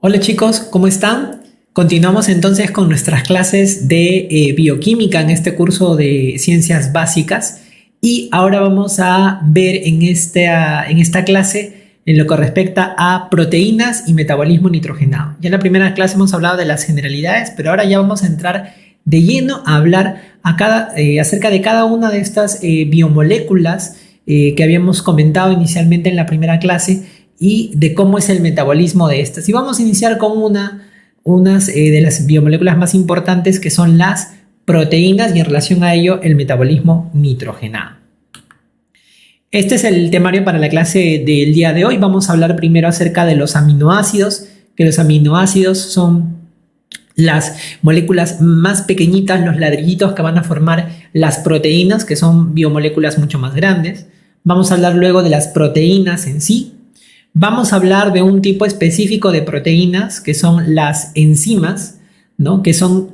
Hola chicos, ¿cómo están? Continuamos entonces con nuestras clases de bioquímica en este curso de ciencias básicas y ahora vamos a ver en esta clase en lo que respecta a proteínas y metabolismo nitrogenado. Ya en la primera clase hemos hablado de las generalidades, pero ahora ya vamos a entrar de lleno a hablar acerca de cada una de estas biomoléculas que habíamos comentado inicialmente en la primera clase y de cómo es el metabolismo de estas. Y vamos a iniciar con unas de las biomoléculas más importantes que son las proteínas y en relación a ello el metabolismo nitrogenado. Este es el temario para la clase del día de hoy. Vamos a hablar primero acerca de los aminoácidos, que los aminoácidos son las moléculas más pequeñitas, los ladrillitos que van a formar las proteínas, que son biomoléculas mucho más grandes. Vamos a hablar luego de las proteínas en sí. Vamos a hablar de un tipo específico de proteínas que son las enzimas, ¿no? Que son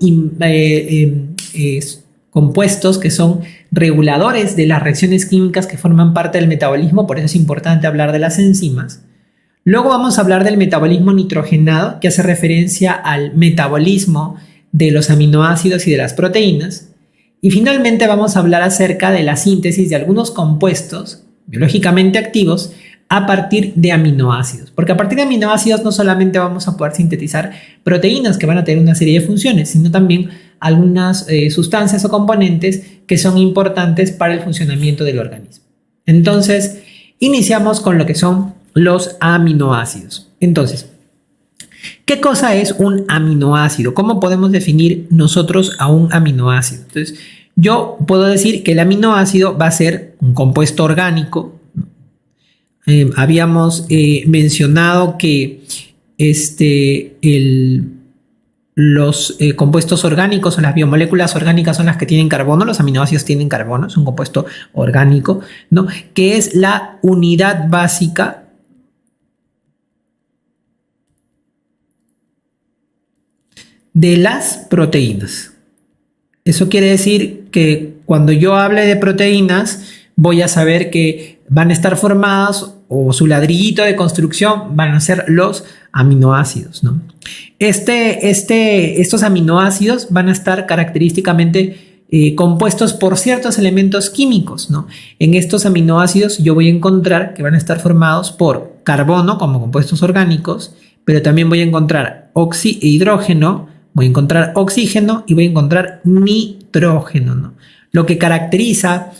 compuestos que son reguladores de las reacciones químicas que forman parte del metabolismo, por eso es importante hablar de las enzimas. Luego vamos a hablar del metabolismo nitrogenado, que hace referencia al metabolismo de los aminoácidos y de las proteínas. Y finalmente vamos a hablar acerca de la síntesis de algunos compuestos biológicamente activos a partir de aminoácidos, porque a partir de aminoácidos no solamente vamos a poder sintetizar proteínas que van a tener una serie de funciones, sino también algunas sustancias o componentes que son importantes para el funcionamiento del organismo. Entonces, iniciamos con lo que son los aminoácidos. Entonces, ¿qué cosa es un aminoácido? ¿Cómo podemos definir nosotros a un aminoácido? Entonces, yo puedo decir que el aminoácido va a ser un compuesto orgánico. Habíamos mencionado que los compuestos orgánicos o las biomoléculas orgánicas son las que tienen carbono, los aminoácidos tienen carbono, es un compuesto orgánico, ¿no? Que es la unidad básica de las proteínas. Eso quiere decir que cuando yo hable de proteínas, voy a saber que van a estar formadas o su ladrillito de construcción van a ser los aminoácidos, ¿no? Estos aminoácidos van a estar característicamente compuestos por ciertos elementos químicos, ¿no? En estos aminoácidos yo voy a encontrar que van a estar formados por carbono como compuestos orgánicos, pero también voy a encontrar hidrógeno, voy a encontrar oxígeno y voy a encontrar nitrógeno, ¿no? Lo que caracteriza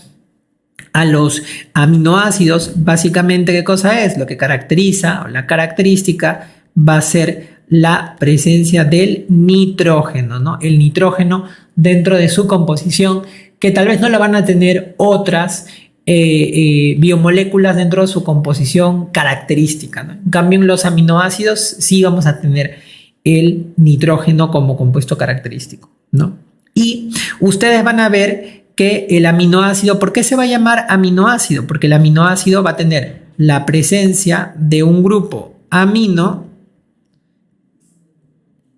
a los aminoácidos, básicamente, ¿qué cosa es? Lo que caracteriza o la característica va a ser la presencia del nitrógeno, ¿no? El nitrógeno dentro de su composición, que tal vez no lo van a tener otras biomoléculas dentro de su composición característica, ¿no? En cambio, en los aminoácidos sí vamos a tener el nitrógeno como compuesto característico, ¿no? Y ustedes van a ver que el aminoácido, ¿por qué se va a llamar aminoácido? Porque el aminoácido va a tener la presencia de un grupo amino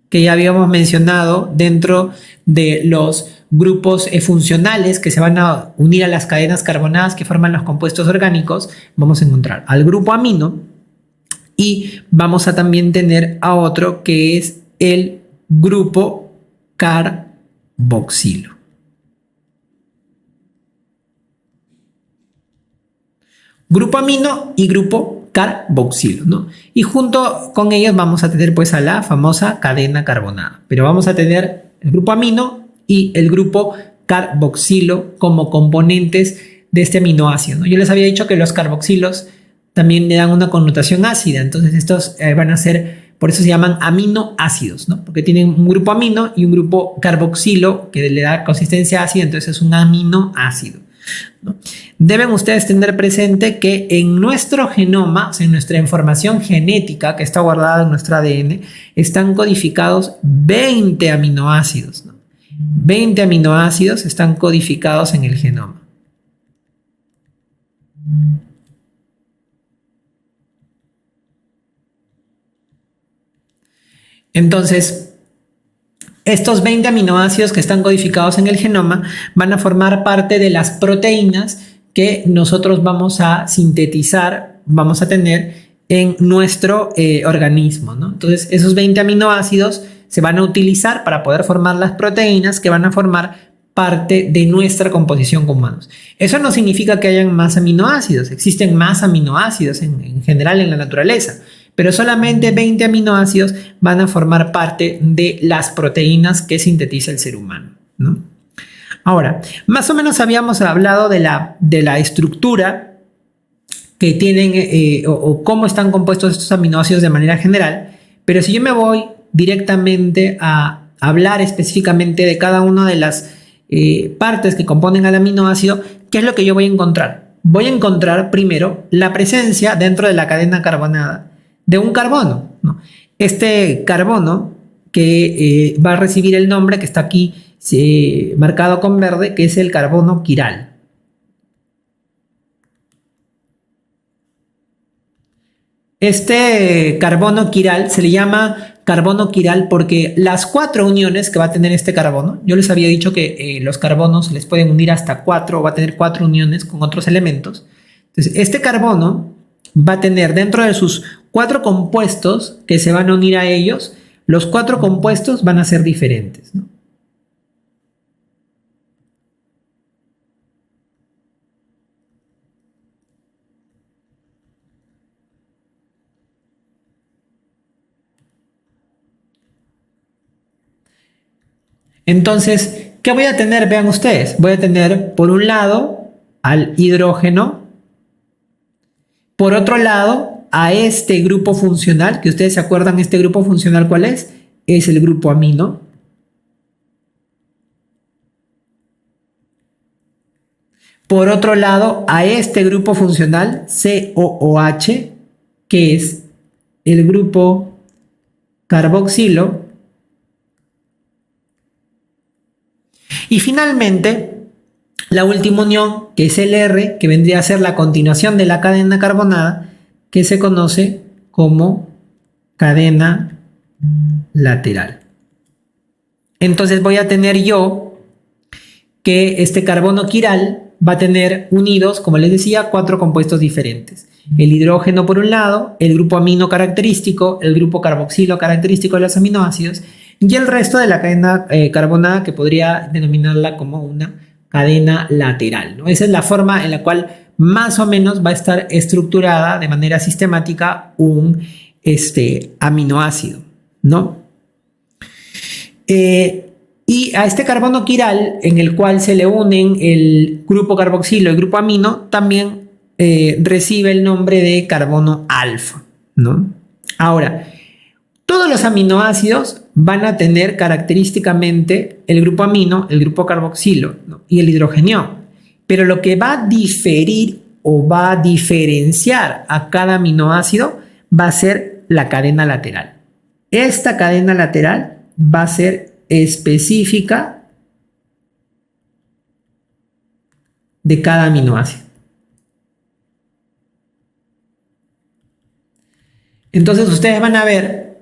que ya habíamos mencionado dentro de los grupos funcionales que se van a unir a las cadenas carbonadas que forman los compuestos orgánicos. Vamos a encontrar al grupo amino y vamos a también tener a otro que es el grupo carboxilo. Grupo amino y grupo carboxilo, ¿no? Y junto con ellos vamos a tener pues a la famosa cadena carbonada. Pero vamos a tener el grupo amino y el grupo carboxilo como componentes de este aminoácido, ¿no? Yo les había dicho que los carboxilos también le dan una connotación ácida, entonces estos van a ser, por eso se llaman aminoácidos, ¿no? Porque tienen un grupo amino y un grupo carboxilo que le da consistencia ácida, entonces es un aminoácido, ¿no? Deben ustedes tener presente que en nuestro genoma, o sea, en nuestra información genética que está guardada en nuestro ADN, están codificados 20 aminoácidos, ¿no? 20 aminoácidos están codificados en el genoma. Entonces, estos 20 aminoácidos que están codificados en el genoma van a formar parte de las proteínas que nosotros vamos a sintetizar, vamos a tener en nuestro organismo, ¿no? Entonces, esos 20 aminoácidos se van a utilizar para poder formar las proteínas que van a formar parte de nuestra composición como humanos. Eso no significa que hayan más aminoácidos, existen más aminoácidos en general en la naturaleza, pero solamente 20 aminoácidos van a formar parte de las proteínas que sintetiza el ser humano, ¿no? Ahora, más o menos habíamos hablado de la estructura que tienen o cómo están compuestos estos aminoácidos de manera general, pero si yo me voy directamente a hablar específicamente de cada una de las partes que componen al aminoácido, ¿qué es lo que yo voy a encontrar? Voy a encontrar primero la presencia dentro de la cadena carbonada de un carbono, ¿no? Este carbono que va a recibir el nombre que está aquí marcado con verde, que es el carbono quiral. Este carbono quiral se le llama carbono quiral porque las 4 uniones que va a tener este carbono, yo les había dicho que los carbonos les pueden unir hasta 4 o va a tener 4 uniones con otros elementos. Entonces, este carbono va a tener dentro de sus 4 compuestos que se van a unir a ellos, los 4 compuestos van a ser diferentes, ¿no? Entonces, ¿qué voy a tener? Vean ustedes, voy a tener por un lado al hidrógeno, por otro lado a este grupo funcional, que ustedes se acuerdan, este grupo funcional ¿cuál es? Es el grupo amino. Por otro lado a este grupo funcional COOH, que es el grupo carboxilo. Y finalmente, la última unión, que es el R, que vendría a ser la continuación de la cadena carbonada, que se conoce como cadena lateral. Entonces voy a tener yo que este carbono quiral va a tener unidos, como les decía, 4 compuestos diferentes. El hidrógeno por un lado, el grupo amino característico, el grupo carboxilo característico de los aminoácidos, y el resto de la cadena carbonada, que podría denominarla como una cadena lateral, ¿no? Esa es la forma en la cual más o menos va a estar estructurada de manera sistemática un aminoácido, ¿no? Y a este carbono quiral, en el cual se le unen el grupo carboxilo y el grupo amino, también recibe el nombre de carbono alfa, ¿no? Ahora, todos los aminoácidos van a tener característicamente el grupo amino, el grupo carboxilo, ¿no? Y el hidrogenio. Pero lo que va a diferir o va a diferenciar a cada aminoácido va a ser la cadena lateral. Esta cadena lateral va a ser específica de cada aminoácido. Entonces ustedes van a ver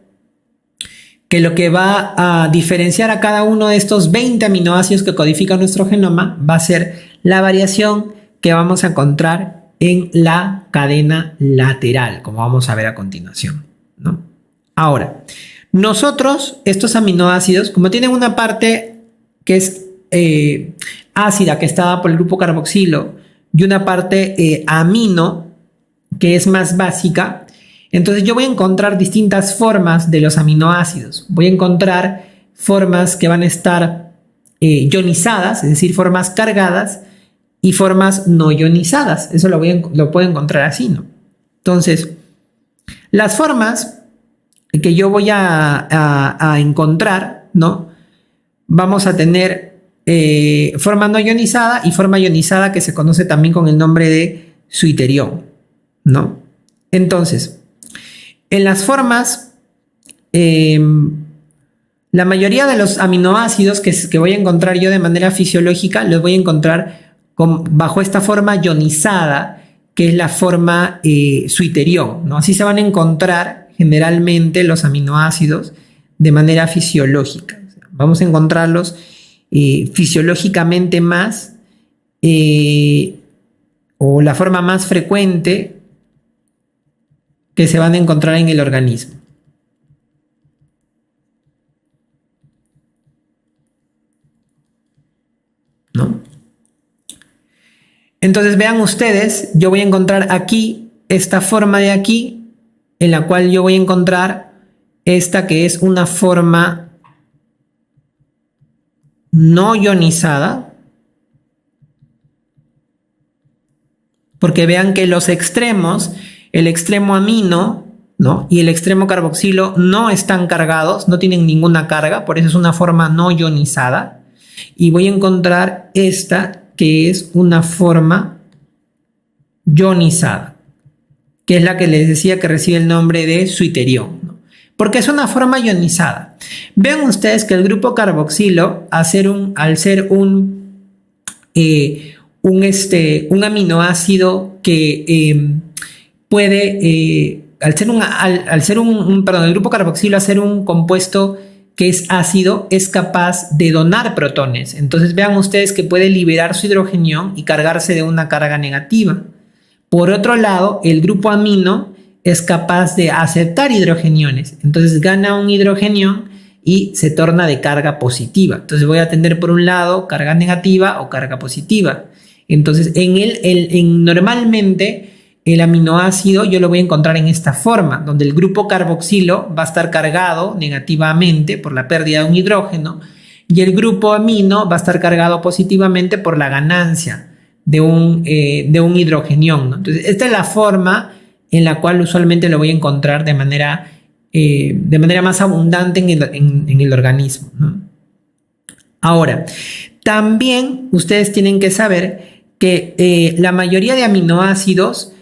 que lo que va a diferenciar a cada uno de estos 20 aminoácidos que codifica nuestro genoma va a ser la variación que vamos a encontrar en la cadena lateral, como vamos a ver a continuación, ¿no? Ahora, nosotros, estos aminoácidos, como tienen una parte que es ácida, que está dada por el grupo carboxilo, y una parte amino, que es más básica, entonces yo voy a encontrar distintas formas de los aminoácidos. Voy a encontrar formas que van a estar ionizadas, es decir, formas cargadas, y formas no ionizadas. Eso lo puedo encontrar así, ¿no? Entonces, las formas que yo voy a encontrar, ¿no? Vamos a tener forma no ionizada y forma ionizada, que se conoce también con el nombre de suiterión, ¿no? Entonces, en las formas, la mayoría de los aminoácidos que voy a encontrar yo de manera fisiológica los voy a encontrar bajo esta forma ionizada, que es la forma suiterión, ¿no? Así se van a encontrar generalmente los aminoácidos de manera fisiológica. O sea, vamos a encontrarlos fisiológicamente más, o la forma más frecuente que se van a encontrar en el organismo. ¿No? Entonces vean ustedes, yo voy a encontrar aquí esta forma de aquí, en la cual yo voy a encontrar esta que es una forma no ionizada, porque vean que los extremos, el extremo amino, ¿no?, y el extremo carboxilo no están cargados, no tienen ninguna carga, por eso es una forma no ionizada. Y voy a encontrar esta que es una forma ionizada, que es la que les decía que recibe el nombre de suiterión, ¿no?, porque es una forma ionizada. Vean ustedes que el grupo carboxilo, al ser un aminoácido que puede, el grupo carboxilo, al ser un compuesto que es ácido, es capaz de donar protones. Entonces vean ustedes que puede liberar su hidrogenión y cargarse de una carga negativa. Por otro lado, el grupo amino es capaz de aceptar hidrogeniones. Entonces gana un hidrogenión y se torna de carga positiva. Entonces voy a tener por un lado carga negativa o carga positiva. Entonces normalmente el aminoácido yo lo voy a encontrar en esta forma, donde el grupo carboxilo va a estar cargado negativamente por la pérdida de un hidrógeno y el grupo amino va a estar cargado positivamente por la ganancia de un hidrogenión, ¿no? Entonces esta es la forma en la cual usualmente lo voy a encontrar de manera más abundante en el organismo, ¿no? Ahora, también ustedes tienen que saber que la mayoría de aminoácidos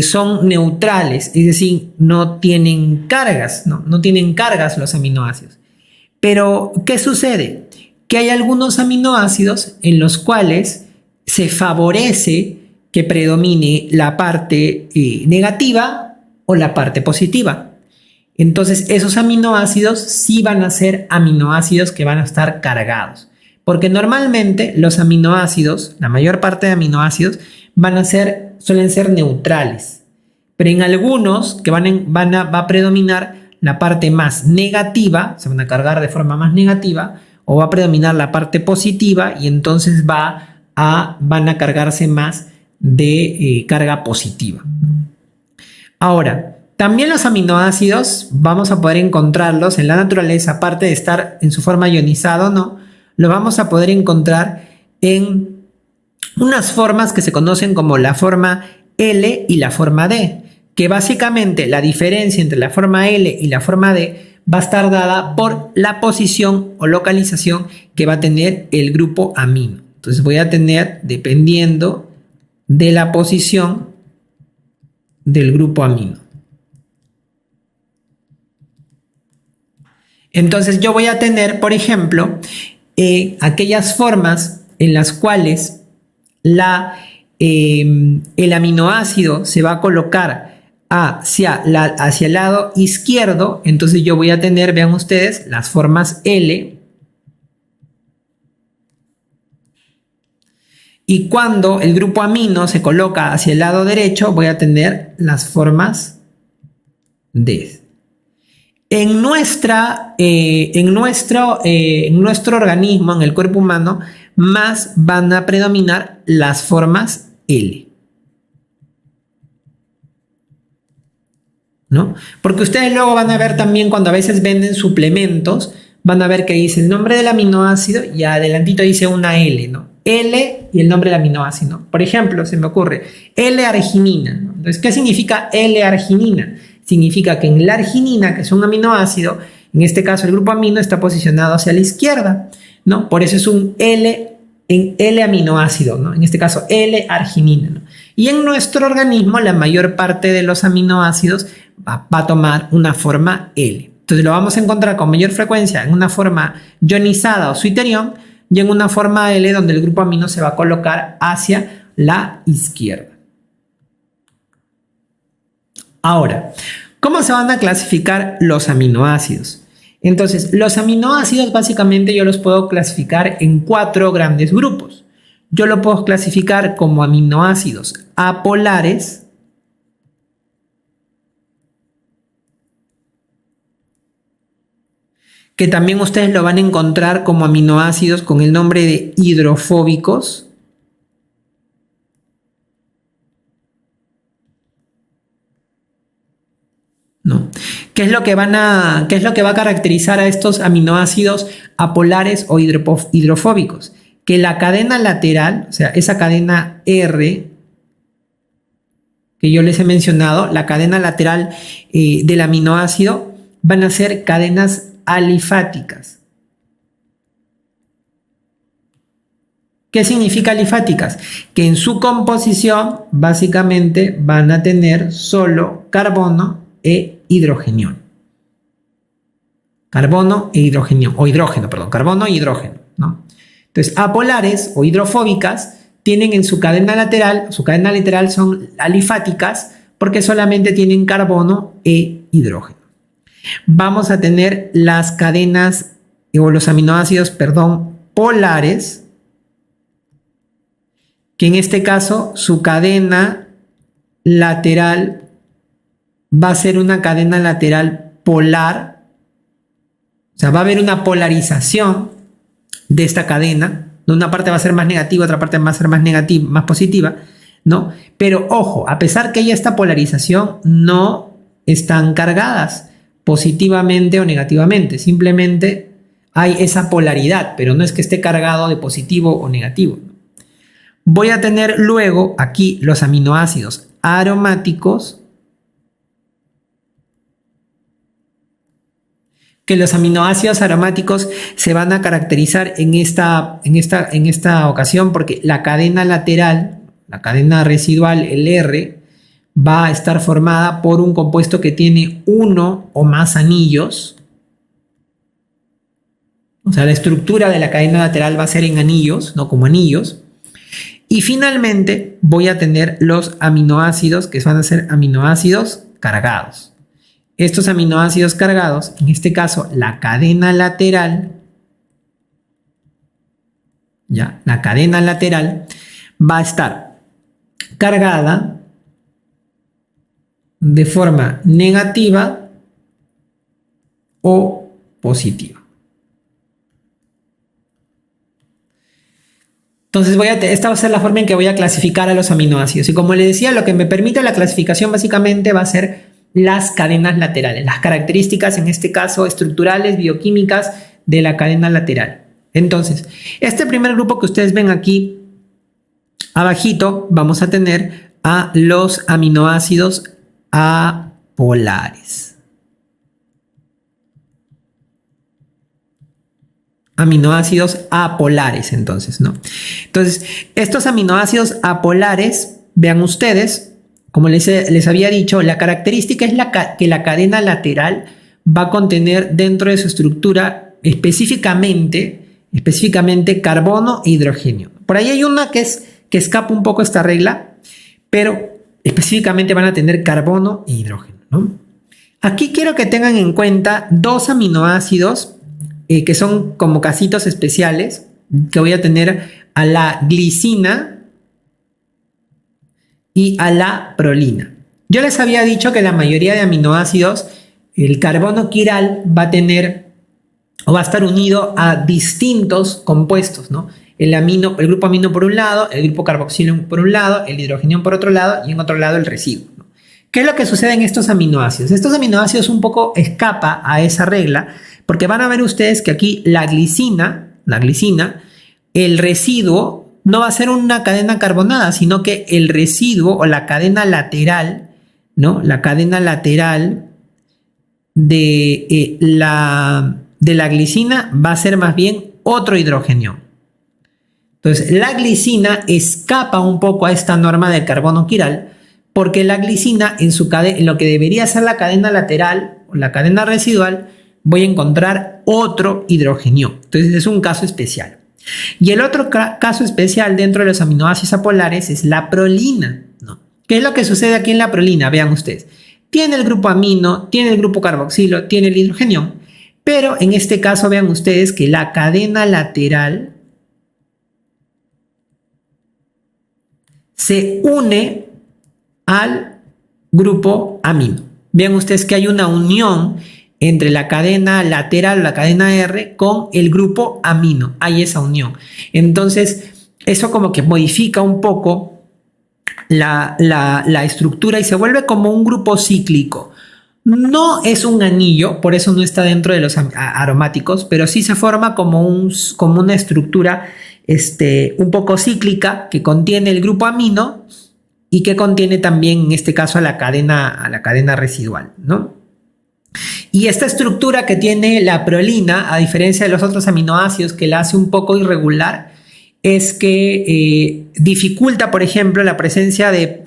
son neutrales, es decir, no tienen cargas, no tienen cargas los aminoácidos. Pero, ¿qué sucede? Que hay algunos aminoácidos en los cuales se favorece que predomine la parte negativa o la parte positiva. Entonces, esos aminoácidos sí van a ser aminoácidos que van a estar cargados. Porque normalmente los aminoácidos, la mayor parte de aminoácidos, suelen ser neutrales. Pero en algunos que va a predominar la parte más negativa, se van a cargar de forma más negativa, o va a predominar la parte positiva y entonces van a cargarse más de carga positiva. Ahora, también los aminoácidos vamos a poder encontrarlos en la naturaleza, aparte de estar en su forma ionizada, ¿no?, lo vamos a poder encontrar en unas formas que se conocen como la forma L y la forma D, que básicamente la diferencia entre la forma L y la forma D va a estar dada por la posición o localización que va a tener el grupo amino. Entonces voy a tener, dependiendo de la posición del grupo amino. Entonces yo voy a tener, por ejemplo, aquellas formas en las cuales el aminoácido se va a colocar hacia el lado izquierdo. Entonces yo voy a tener, vean ustedes, las formas L. Y cuando el grupo amino se coloca hacia el lado derecho, voy a tener las formas D. En nuestro organismo, en el cuerpo humano, más van a predominar las formas L, ¿no? Porque ustedes luego van a ver también cuando a veces venden suplementos, van a ver que dice el nombre del aminoácido y adelantito dice una L, ¿no? L y el nombre del aminoácido, ¿no? Por ejemplo, se me ocurre L-arginina, ¿no? Entonces, ¿qué significa L-arginina? Significa que en la arginina, que es un aminoácido, en este caso el grupo amino está posicionado hacia la izquierda, ¿no? Por eso es un L-aminoácido, ¿no? En este caso L-arginina, ¿no? Y en nuestro organismo la mayor parte de los aminoácidos va a tomar una forma L. Entonces lo vamos a encontrar con mayor frecuencia en una forma ionizada o suiterión y en una forma L donde el grupo amino se va a colocar hacia la izquierda. Ahora, ¿cómo se van a clasificar los aminoácidos? Entonces, los aminoácidos básicamente yo los puedo clasificar en 4 grandes grupos. Yo lo puedo clasificar como aminoácidos apolares, que también ustedes lo van a encontrar como aminoácidos con el nombre de hidrofóbicos. ¿No? ¿Qué es lo que va a caracterizar a estos aminoácidos apolares o hidrofóbicos? Que la cadena lateral, o sea, esa cadena R que yo les he mencionado, la cadena lateral del aminoácido, van a ser cadenas alifáticas. ¿Qué significa alifáticas? Que en su composición básicamente van a tener solo carbono e hidrógeno. Carbono e hidrógeno, o hidrógeno, perdón, carbono e hidrógeno, ¿no? Entonces, apolares o hidrofóbicas tienen en su cadena lateral son alifáticas porque solamente tienen carbono e hidrógeno. Vamos a tener las cadenas o los aminoácidos, perdón, polares, que en este caso su cadena lateral va a ser una cadena lateral polar, o sea, va a haber una polarización de esta cadena. Una parte va a ser más negativa, otra parte va a ser más negativa, más positiva, ¿no? Pero ojo, a pesar que haya esta polarización, no están cargadas positivamente o negativamente, simplemente hay esa polaridad, pero no es que esté cargado de positivo o negativo. Voy a tener luego aquí los aminoácidos aromáticos, que los aminoácidos aromáticos se van a caracterizar en esta ocasión porque la cadena lateral, la cadena residual, el R, va a estar formada por un compuesto que tiene uno o más anillos. O sea, la estructura de la cadena lateral va a ser en anillos, no como anillos. Y finalmente voy a tener los aminoácidos que van a ser aminoácidos cargados. Estos aminoácidos cargados, en este caso la cadena lateral, ya, la cadena lateral va a estar cargada de forma negativa o positiva. Entonces esta va a ser la forma en que voy a clasificar a los aminoácidos. Y como les decía, lo que me permite la clasificación básicamente va a ser las cadenas laterales, las características en este caso estructurales, bioquímicas de la cadena lateral. Entonces, este primer grupo que ustedes ven aquí abajito, vamos a tener a los aminoácidos apolares. Aminoácidos apolares, entonces, ¿no? Entonces, estos aminoácidos apolares, vean ustedes, como les había dicho, la característica es que la cadena lateral va a contener dentro de su estructura específicamente carbono e hidrógeno. Por ahí hay una que escapa un poco a esta regla, pero específicamente van a tener carbono e hidrógeno, ¿no? Aquí quiero que tengan en cuenta dos aminoácidos que son como casitos especiales, que voy a tener a la glicina y a la prolina. Yo les había dicho que la mayoría de aminoácidos, el carbono quiral va a tener o va a estar unido a distintos compuestos, ¿no? El grupo amino por un lado, el grupo carboxilo por un lado, el hidrógeno por otro lado y en otro lado el residuo, ¿no? ¿Qué es lo que sucede en estos aminoácidos? Estos aminoácidos un poco escapa a esa regla porque van a ver ustedes que aquí la glicina, el residuo no va a ser una cadena carbonada, sino que el residuo o la cadena lateral, ¿no? La cadena lateral de la glicina va a ser más bien otro hidrógeno. Entonces, la glicina escapa un poco a esta norma del carbono quiral porque la glicina en lo que debería ser la cadena lateral o la cadena residual voy a encontrar otro hidrógeno. Entonces, es un caso especial. Y el otro caso especial dentro de los aminoácidos apolares es la prolina, ¿no? ¿Qué es lo que sucede aquí en la prolina? Vean ustedes. Tiene el grupo amino, tiene el grupo carboxilo, tiene el hidrógeno, pero en este caso vean ustedes que la cadena lateral se une al grupo amino. Vean ustedes que hay una unión entre la cadena lateral, la cadena R, con el grupo amino. Hay esa unión. Entonces, eso como que modifica un poco la estructura y se vuelve como un grupo cíclico. No es un anillo, por eso no está dentro de los aromáticos, pero sí se forma como una estructura un poco cíclica que contiene el grupo amino y que contiene también, en este caso, a la cadena residual, ¿no? Y esta estructura que tiene la prolina, a diferencia de los otros aminoácidos que la hace un poco irregular, es que dificulta, por ejemplo, la presencia de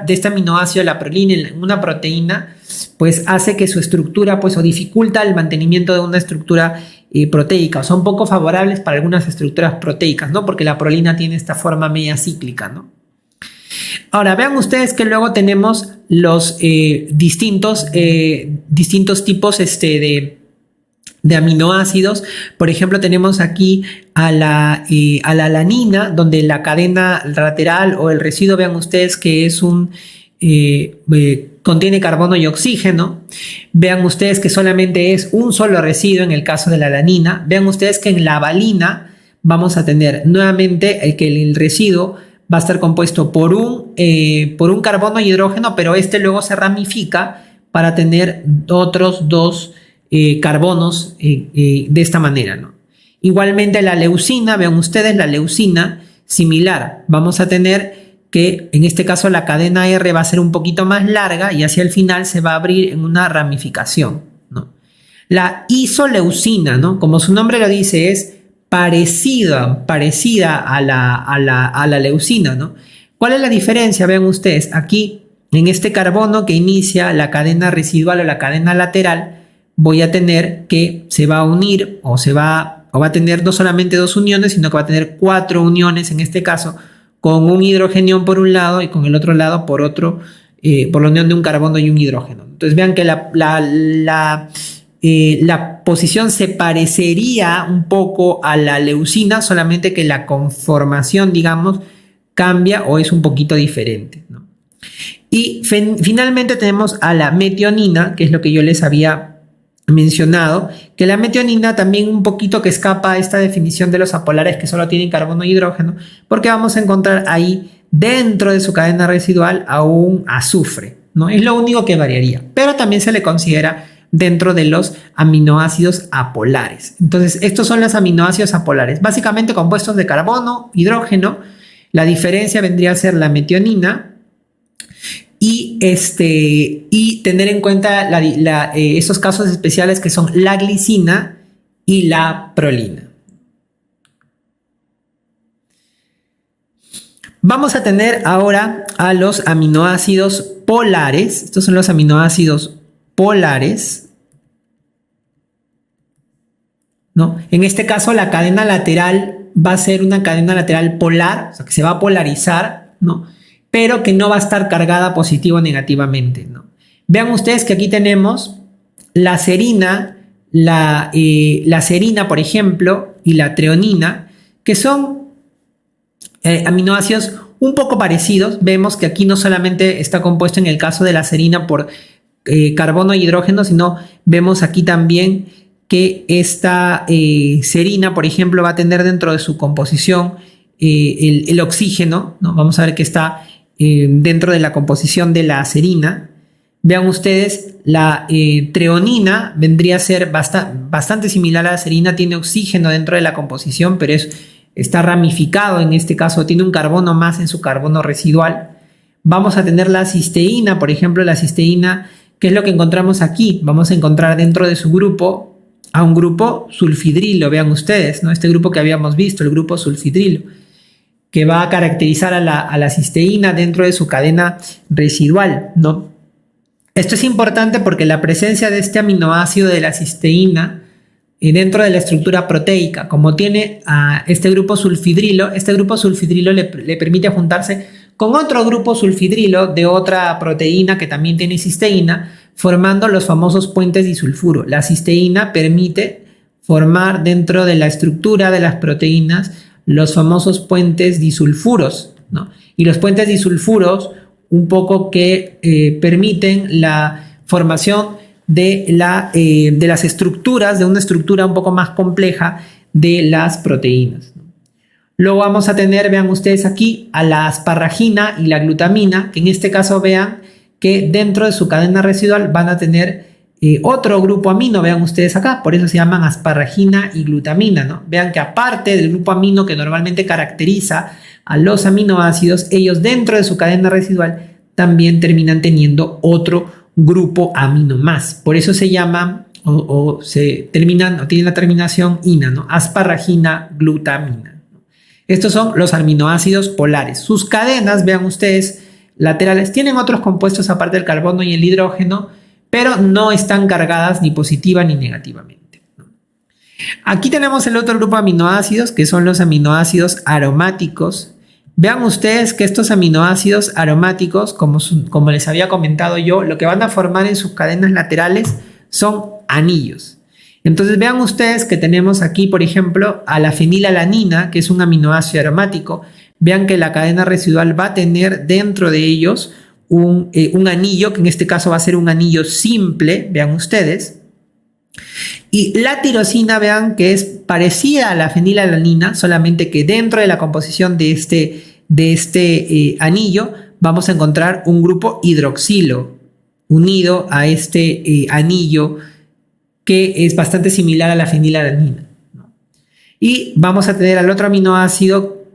este aminoácido, la prolina, en una proteína, pues hace que su estructura, pues, o dificulta el mantenimiento de una estructura proteica, o son poco favorables para algunas estructuras proteicas, ¿no? Porque la prolina tiene esta forma media cíclica, ¿no? Ahora, vean ustedes que luego tenemos los distintos tipos de aminoácidos. Por ejemplo, tenemos aquí a la alanina, donde la cadena lateral o el residuo, vean ustedes que es contiene carbono y oxígeno. Vean ustedes que solamente es un solo residuo en el caso de la alanina. Vean ustedes que en la valina vamos a tener nuevamente que el residuo va a estar compuesto por un carbono y hidrógeno, pero luego se ramifica para tener otros dos carbonos de esta manera, ¿no? Igualmente la leucina, vean ustedes, la leucina similar. Vamos a tener que en este caso la cadena R va a ser un poquito más larga y hacia el final se va a abrir en una ramificación, ¿no? La isoleucina, ¿no? Como su nombre lo dice, es parecida a la leucina, ¿no? ¿Cuál es la diferencia? Vean ustedes, aquí en este carbono que inicia la cadena residual o la cadena lateral, voy a tener que se va a unir o va a tener no solamente dos uniones, sino que va a tener 4 uniones en este caso, con un hidrogenión por un lado y con el otro lado por la unión de un carbono y un hidrógeno. Entonces vean que la posición se parecería un poco a la leucina, solamente que la conformación, digamos, cambia o es un poquito diferente, ¿no? Y finalmente tenemos a la metionina, que es lo que yo les había mencionado, que la metionina también un poquito que escapa a esta definición de los apolares que solo tienen carbono y hidrógeno, porque vamos a encontrar ahí dentro de su cadena residual a un azufre, ¿no? Es lo único que variaría, pero también se le considera dentro de los aminoácidos apolares. Entonces, estos son los aminoácidos apolares, básicamente compuestos de carbono, hidrógeno. La diferencia vendría a ser la metionina y tener en cuenta esos casos especiales que son la glicina y la prolina. Vamos a tener ahora a los aminoácidos polares. Estos son los aminoácidos polares, ¿no? En este caso, la cadena lateral va a ser una cadena lateral polar, o sea, que se va a polarizar, ¿no? Pero que no va a estar cargada positivo o negativamente, ¿no? Vean ustedes que aquí tenemos la serina, la serina, por ejemplo, y la treonina, que son aminoácidos un poco parecidos. Vemos que aquí no solamente está compuesto en el caso de la serina por carbono y hidrógeno, sino vemos aquí también que esta serina, por ejemplo, va a tener dentro de su composición el oxígeno, ¿no? Vamos a ver que está dentro de la composición de la serina. Vean ustedes, la treonina vendría a ser bastante similar a la serina, tiene oxígeno dentro de la composición, pero está ramificado, en este caso tiene un carbono más en su carbono residual. Vamos a tener la cisteína, por ejemplo, la cisteína, ¿qué es lo que encontramos aquí? Vamos a encontrar dentro de su grupo a un grupo sulfidrilo, vean ustedes, ¿no? Este grupo que habíamos visto, el grupo sulfidrilo, que va a caracterizar a la cisteína dentro de su cadena residual, ¿no? Esto es importante porque la presencia de este aminoácido de la cisteína dentro de la estructura proteica, como tiene a este grupo sulfidrilo le permite juntarse con otro grupo sulfidrilo de otra proteína que también tiene cisteína, formando los famosos puentes disulfuro. La cisteína permite formar dentro de la estructura de las proteínas los famosos puentes disulfuros, ¿no? Y los puentes disulfuros un poco que permiten la formación de las estructuras, de una estructura un poco más compleja de las proteínas. Luego vamos a tener, vean ustedes aquí, a la asparragina y la glutamina, que en este caso vean que dentro de su cadena residual van a tener otro grupo amino, vean ustedes acá, por eso se llaman asparragina y glutamina, ¿no? Vean que aparte del grupo amino que normalmente caracteriza a los aminoácidos, ellos dentro de su cadena residual también terminan teniendo otro grupo amino más. Por eso se llaman o tienen la terminación ina, ¿no? Asparragina, glutamina. Estos son los aminoácidos polares. Sus cadenas, vean ustedes, laterales, tienen otros compuestos aparte del carbono y el hidrógeno, pero no están cargadas ni positiva ni negativamente. Aquí tenemos el otro grupo de aminoácidos, que son los aminoácidos aromáticos. Vean ustedes que estos aminoácidos aromáticos, como les había comentado yo, lo que van a formar en sus cadenas laterales son anillos. Entonces vean ustedes que tenemos aquí, por ejemplo, a la fenilalanina, que es un aminoácido aromático. Vean que la cadena residual va a tener dentro de ellos un anillo, que en este caso va a ser un anillo simple, vean ustedes. Y la tirosina, vean que es parecida a la fenilalanina, solamente que dentro de la composición de este anillo vamos a encontrar un grupo hidroxilo unido a este anillo que es bastante similar a la fenilalanina, ¿no? Y vamos a tener al otro aminoácido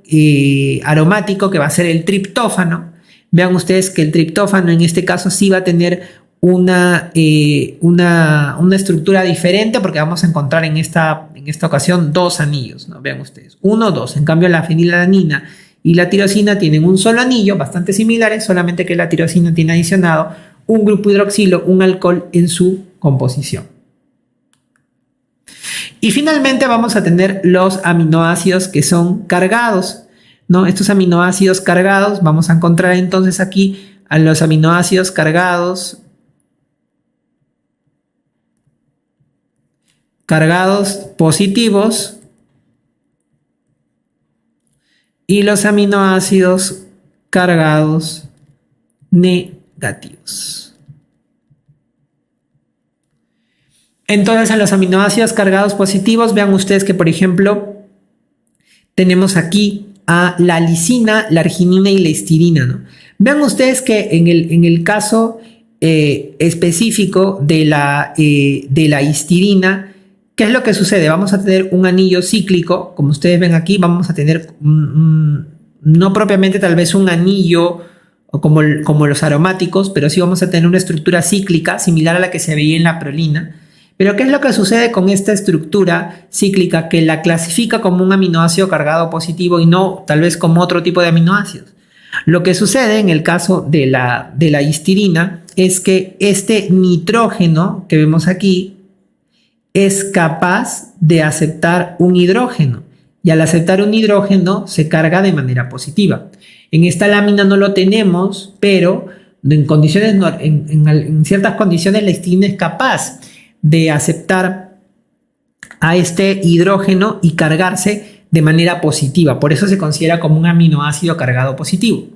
aromático que va a ser el triptófano. Vean ustedes que el triptófano en este caso sí va a tener una estructura diferente porque vamos a encontrar en esta ocasión dos anillos, ¿no? Vean ustedes, uno, dos. En cambio la fenilalanina y la tirosina tienen un solo anillo, bastante similares, solamente que la tirosina tiene adicionado un grupo hidroxilo, un alcohol en su composición. Y finalmente vamos a tener los aminoácidos que son cargados, ¿no? Estos aminoácidos cargados, vamos a encontrar entonces aquí a los aminoácidos cargados positivos y los aminoácidos cargados negativos. Entonces, en los aminoácidos cargados positivos, vean ustedes que, por ejemplo, tenemos aquí a la lisina, la arginina y la histidina, ¿no? Vean ustedes que en el caso específico de la histidina, ¿qué es lo que sucede? Vamos a tener un anillo cíclico, como ustedes ven aquí, vamos a tener no propiamente tal vez un anillo como los aromáticos, pero sí vamos a tener una estructura cíclica similar a la que se veía en la prolina. Pero ¿qué es lo que sucede con esta estructura cíclica que la clasifica como un aminoácido cargado positivo y no tal vez como otro tipo de aminoácidos? Lo que sucede en el caso de la histidina es que este nitrógeno que vemos aquí es capaz de aceptar un hidrógeno y al aceptar un hidrógeno se carga de manera positiva. En esta lámina no lo tenemos, pero en ciertas condiciones la histidina es capaz de aceptar a este hidrógeno y cargarse de manera positiva. Por eso se considera como un aminoácido cargado positivo.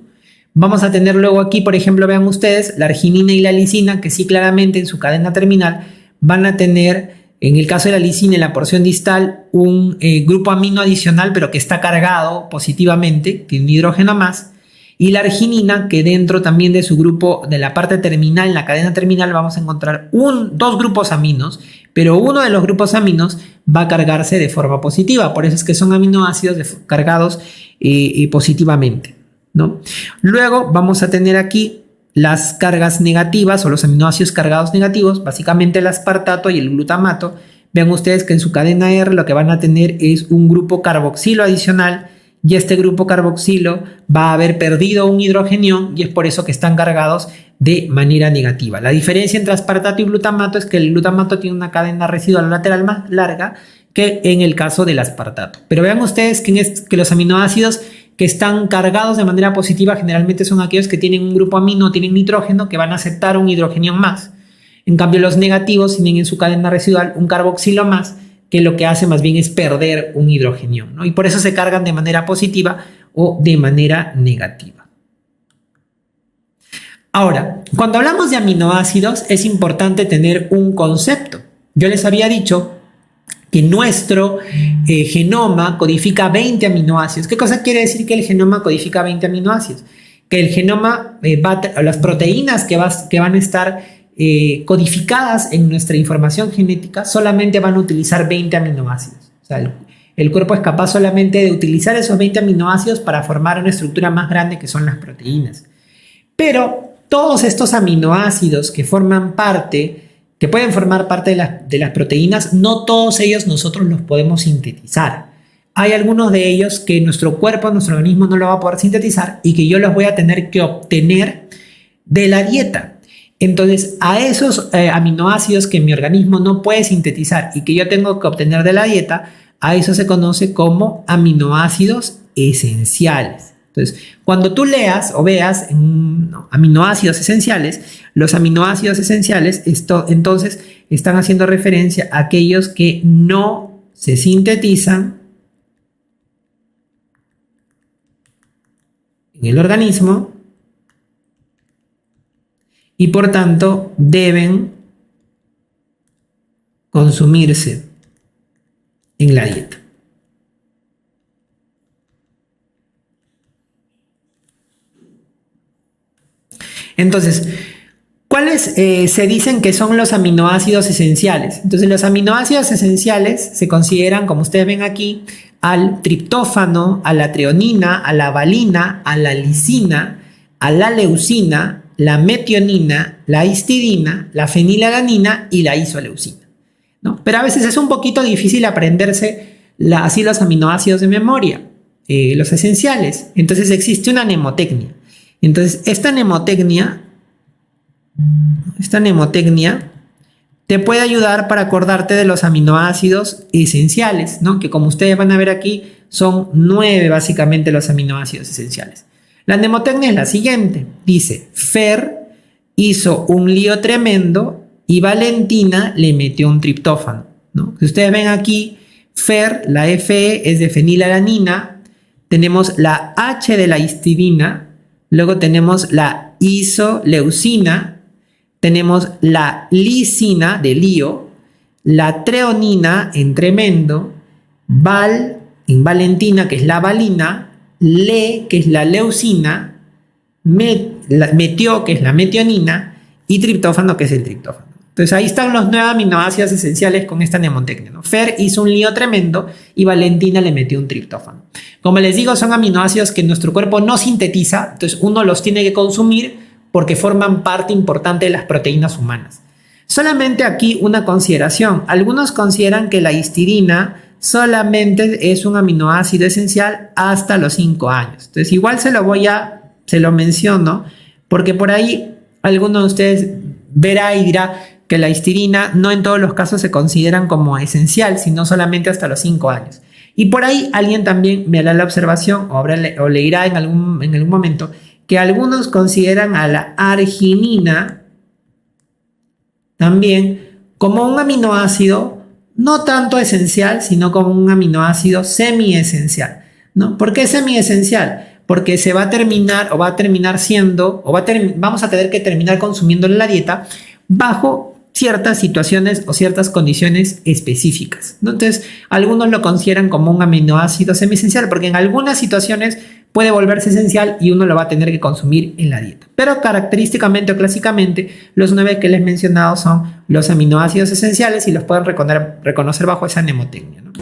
Vamos a tener luego aquí, por ejemplo, vean ustedes, la arginina y la lisina, que sí claramente en su cadena terminal van a tener, en el caso de la lisina, en la porción distal, un grupo amino adicional, pero que está cargado positivamente, tiene un hidrógeno más. Y la arginina, que dentro también de su grupo, de la parte terminal, en la cadena terminal, vamos a encontrar dos grupos aminos, pero uno de los grupos aminos va a cargarse de forma positiva. Por eso es que son aminoácidos cargados positivamente, ¿no? Luego vamos a tener aquí las cargas negativas o los aminoácidos cargados negativos, básicamente el aspartato y el glutamato. Vean ustedes que en su cadena R lo que van a tener es un grupo carboxilo adicional, y este grupo carboxilo va a haber perdido un hidrogenión y es por eso que están cargados de manera negativa. La diferencia entre aspartato y glutamato es que el glutamato tiene una cadena residual lateral más larga que en el caso del aspartato. Pero vean ustedes que los aminoácidos que están cargados de manera positiva generalmente son aquellos que tienen un grupo amino, tienen nitrógeno, que van a aceptar un hidrogenión más. En cambio, los negativos tienen en su cadena residual un carboxilo más, que lo que hace más bien es perder un hidrogenión, ¿no? Y por eso se cargan de manera positiva o de manera negativa. Ahora, cuando hablamos de aminoácidos es importante tener un concepto. Yo les había dicho que nuestro genoma codifica 20 aminoácidos. ¿Qué cosa quiere decir que el genoma codifica 20 aminoácidos? Que el genoma, las proteínas que van a estar codificadas en nuestra información genética solamente van a utilizar 20 aminoácidos. O sea, el cuerpo es capaz solamente de utilizar esos 20 aminoácidos para formar una estructura más grande que son las proteínas. Pero todos estos aminoácidos que forman parte, que pueden formar parte de las proteínas, no todos ellos nosotros los podemos sintetizar. Hay algunos de ellos que nuestro cuerpo, nuestro organismo no lo va a poder sintetizar y que yo los voy a tener que obtener de la dieta. Entonces, a esos aminoácidos que mi organismo no puede sintetizar y que yo tengo que obtener de la dieta, a eso se conoce como aminoácidos esenciales. Entonces, cuando tú leas o veas aminoácidos esenciales, los aminoácidos esenciales entonces están haciendo referencia a aquellos que no se sintetizan en el organismo y por tanto deben consumirse en la dieta. Entonces, ¿cuáles se dicen que son los aminoácidos esenciales? Entonces, los aminoácidos esenciales se consideran, como ustedes ven aquí, al triptófano, a la treonina, a la valina, a la lisina, a la leucina, la metionina, la histidina, la fenilalanina y la isoleucina, ¿no? Pero a veces es un poquito difícil aprenderse así los aminoácidos de memoria, los esenciales. Entonces existe una mnemotecnia. Entonces esta mnemotecnia te puede ayudar para acordarte de los aminoácidos esenciales, ¿no? Que como ustedes van a ver aquí, son 9 básicamente los aminoácidos esenciales. La mnemotecnia es la siguiente. Dice, Fer hizo un lío tremendo y Valentina le metió un triptófano, ¿no? Si ustedes ven aquí, Fer, la Fe es de fenilalanina, tenemos la H de la histidina, luego tenemos la isoleucina, tenemos la lisina de lío, la treonina en tremendo, val en Valentina, que es la valina, le, que es la leucina, metio, que es la metionina, y triptófano, que es el triptófano. Entonces ahí están los 9 aminoácidos esenciales con esta mnemotecnia, ¿no? Fer hizo un lío tremendo y Valentina le metió un triptófano. Como les digo, son aminoácidos que nuestro cuerpo no sintetiza, entonces uno los tiene que consumir porque forman parte importante de las proteínas humanas. Solamente aquí una consideración. Algunos consideran que la histidina solamente es un aminoácido esencial hasta los 5 años. Entonces igual se lo menciono, porque por ahí alguno de ustedes verá y dirá que la histidina no en todos los casos se consideran como esencial, sino solamente hasta los 5 años. Y por ahí alguien también me hará la observación o leerá en algún momento que algunos consideran a la arginina también como un aminoácido no tanto esencial, sino como un aminoácido semiesencial, ¿no? ¿Por qué semiesencial? Porque se va a terminar o va a terminar siendo, vamos a tener que terminar consumiéndolo en la dieta bajo ciertas situaciones o ciertas condiciones específicas, ¿no? Entonces, algunos lo consideran como un aminoácido semiesencial porque en algunas situaciones puede volverse esencial y uno lo va a tener que consumir en la dieta. Pero característicamente o clásicamente, los 9 que les he mencionado son los aminoácidos esenciales y los pueden reconocer bajo esa mnemotecnia, ¿no?